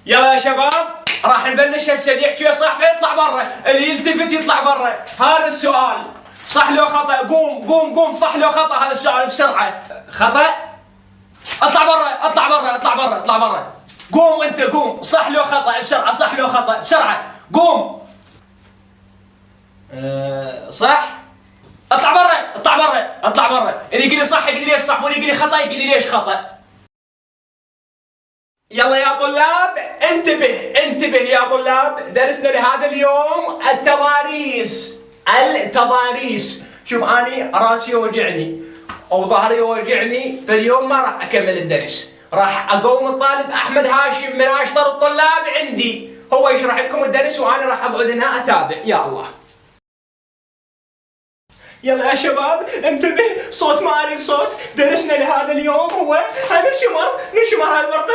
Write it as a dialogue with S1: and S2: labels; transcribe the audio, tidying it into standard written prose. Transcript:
S1: يلا يا شباب، راح نبلش هسه. اللي يحكي يا صاحبي يطلع برا، اللي يلتفت يطلع برا. هذا السؤال صح لو خطأ؟ قوم قوم قوم، صح لو خطأ هذا السؤال بسرعة. خطأ؟ اطلع برا اطلع برا اطلع برا اطلع برا. قوم انت قوم، صح لو خطأ بسرعة، صح لو خطأ بسرعة، قوم. صح؟ اطلع برا اطلع برا اطلع برا. اللي يقول لي صح يقول لي صح، واللي يقول لي خطأ يقول لي ليش خطأ. يلا يا طلاب انتبه انتبه يا طلاب، درسنا لهذا اليوم التضاريس. التضاريس. شوف اني راسي يوجعني وظهري يوجعني، فاليوم ما راح اكمل الدرس، راح اقوم الطالب احمد هاشم من اشطر الطلاب عندي، هو يشرح لكم الدرس وانا راح اقعد هنا اتابع. يا الله. يلا يا شباب انتبه، صوت ما اريد صوت. درسنا لهذا اليوم هو نشمر هاي الورقه